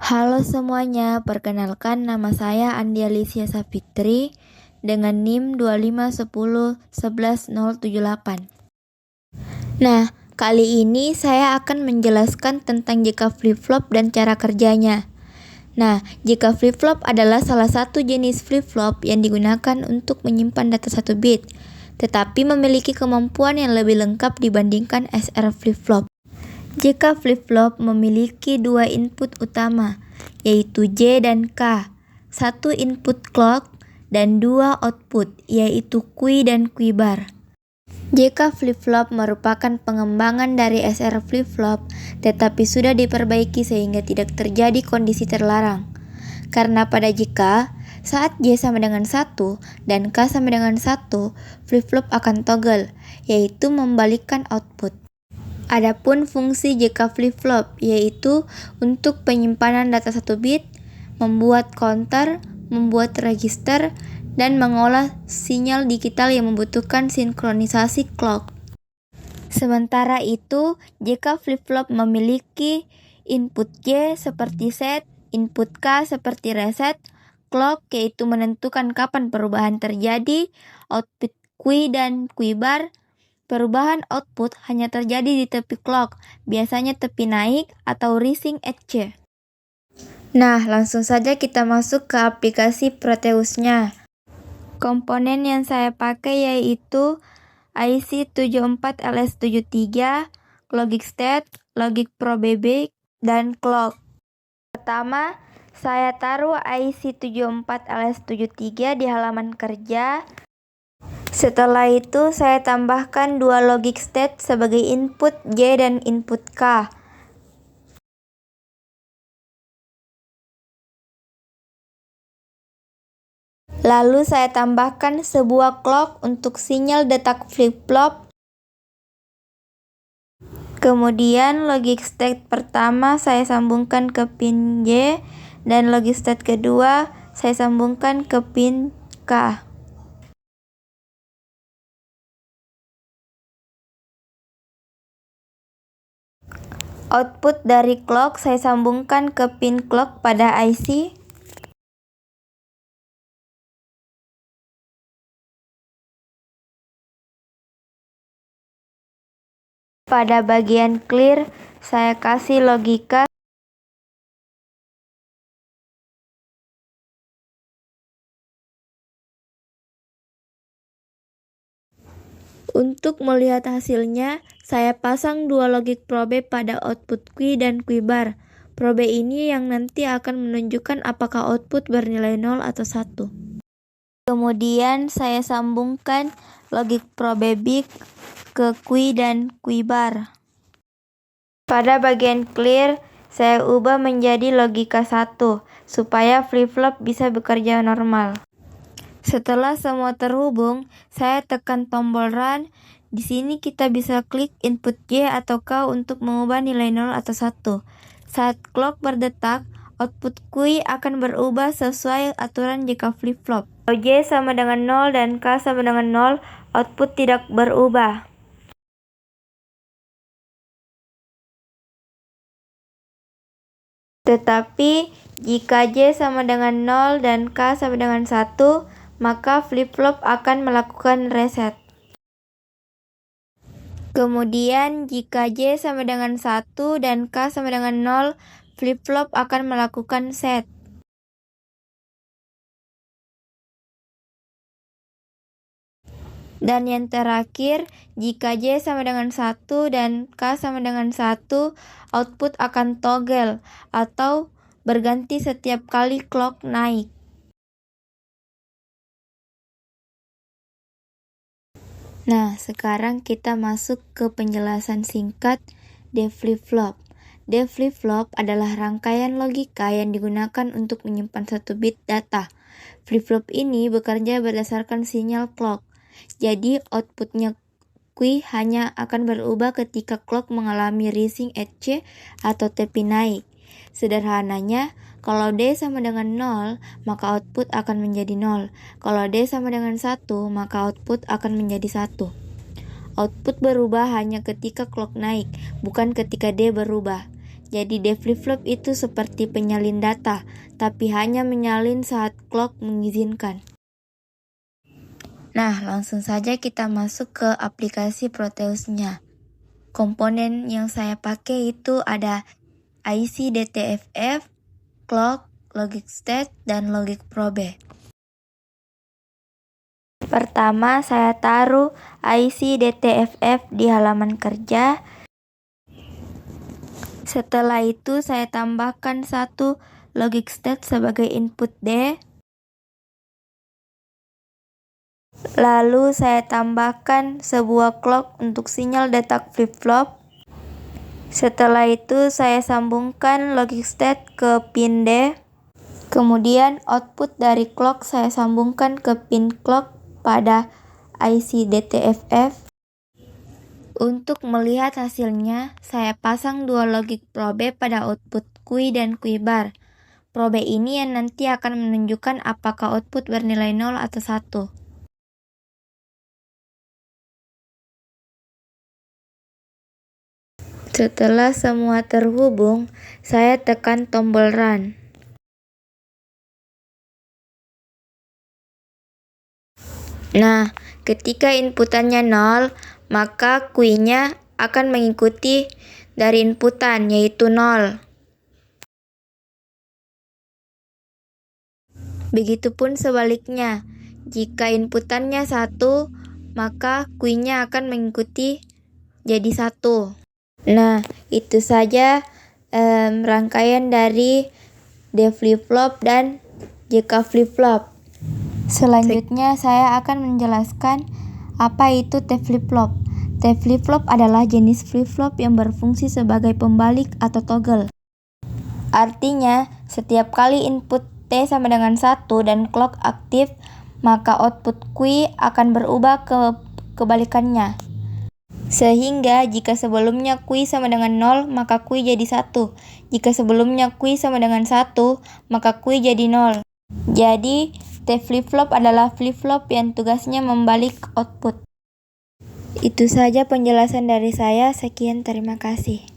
Halo semuanya, perkenalkan nama saya Andi Alicia Safitri dengan NIM 251011078. Nah, kali ini saya akan menjelaskan tentang jika flip-flop dan cara kerjanya. Nah, jika flip-flop adalah salah satu jenis flip-flop yang digunakan untuk menyimpan data 1 bit, tetapi memiliki kemampuan yang lebih lengkap dibandingkan SR flip-flop. Jika flip-flop memiliki dua input utama, yaitu J dan K, satu input clock, dan dua output, yaitu Q dan Q bar. Jika flip-flop merupakan pengembangan dari SR flip-flop, tetapi sudah diperbaiki sehingga tidak terjadi kondisi terlarang. Karena pada jika saat J sama dengan 1 dan K sama dengan 1, flip-flop akan toggle, yaitu membalikkan output. Adapun fungsi jika flip-flop yaitu untuk penyimpanan data 1 bit, membuat counter, membuat register, dan mengolah sinyal digital yang membutuhkan sinkronisasi clock. Sementara itu, jika flip-flop memiliki input J seperti set, input K seperti reset, clock yaitu menentukan kapan perubahan terjadi, output Q dan Q bar, perubahan output hanya terjadi di tepi clock, biasanya tepi naik atau rising edge. Nah, langsung saja kita masuk ke aplikasi Proteus-nya. Komponen yang saya pakai yaitu IC 74LS73, Logic State, Logic Pro BB, dan Clock. Pertama, saya taruh IC 74LS73 di halaman kerja. Setelah itu, saya tambahkan dua logic state sebagai input J dan input K. Lalu saya tambahkan sebuah clock untuk sinyal detak flip-flop. Kemudian logic state pertama saya sambungkan ke pin J dan logic state kedua saya sambungkan ke pin K. Output dari clock saya sambungkan ke pin clock pada IC. Pada bagian clear, saya kasih logika. Untuk melihat hasilnya, saya pasang dua logic probe pada output Q dan Q bar. Probe ini yang nanti akan menunjukkan apakah output bernilai 0 atau 1. Kemudian saya sambungkan logic probe big ke Q dan Q bar. Pada bagian clear, saya ubah menjadi logika 1 supaya flip-flop bisa bekerja normal. Setelah semua terhubung, saya tekan tombol run. Di sini kita bisa klik input J atau K untuk mengubah nilai 0 atau 1. Saat clock berdetak, output Q akan berubah sesuai aturan jika flip-flop. Kalau J sama dengan 0 dan K sama dengan 0, output tidak berubah. Tetapi, jika J sama dengan 0 dan K sama dengan 1, maka flip-flop akan melakukan reset. Kemudian, jika J sama dengan 1 dan K sama dengan 0, flip-flop akan melakukan set. Dan yang terakhir, jika J sama dengan 1 dan K sama dengan 1, output akan toggle atau berganti setiap kali clock naik. Nah, sekarang kita masuk ke penjelasan singkat D flip-flop. D flip-flop adalah rangkaian logika yang digunakan untuk menyimpan 1 bit data. Flip-flop ini bekerja berdasarkan sinyal clock. Jadi, outputnya Q hanya akan berubah ketika clock mengalami rising edge atau tepi naik. Sederhananya, kalau D sama dengan 0, maka output akan menjadi 0. Kalau D sama dengan 1, maka output akan menjadi 1. Output berubah hanya ketika clock naik, bukan ketika D berubah. Jadi D flip-flop itu seperti penyalin data, tapi hanya menyalin saat clock mengizinkan. Nah, langsung saja kita masuk ke aplikasi Proteusnya. Komponen yang saya pakai itu ada IC DTFF, clock, logic state, dan logic probe. Pertama, saya taruh IC DTFF di halaman kerja. Setelah itu, saya tambahkan satu logic state sebagai input D. Lalu, saya tambahkan sebuah clock untuk sinyal detak flip-flop. Setelah itu, saya sambungkan logic state ke pin D. Kemudian, output dari clock saya sambungkan ke pin clock pada IC DTFF. Untuk melihat hasilnya, saya pasang dua logic probe pada output QI dan QI bar. Probe ini yang nanti akan menunjukkan apakah output bernilai 0 atau 1. Setelah semua terhubung, saya tekan tombol run. Nah, ketika inputannya 0, maka QI-nya akan mengikuti dari inputan, yaitu 0. Begitupun sebaliknya, jika inputannya 1, maka QI-nya akan mengikuti jadi 1. Nah, itu saja rangkaian dari D flip-flop dan JK flip-flop. Selanjutnya, saya akan menjelaskan apa itu T flip-flop. T flip-flop adalah jenis flip-flop yang berfungsi sebagai pembalik atau toggle. Artinya, setiap kali input T sama dengan 1 dan clock aktif, maka output QI akan berubah ke kebalikannya. Sehingga jika sebelumnya QI sama dengan 0, maka QI jadi 1. Jika sebelumnya QI sama dengan 1, maka QI jadi 0. Jadi, T flip-flop adalah flip-flop yang tugasnya membalik output. Itu saja penjelasan dari saya. Sekian, terima kasih.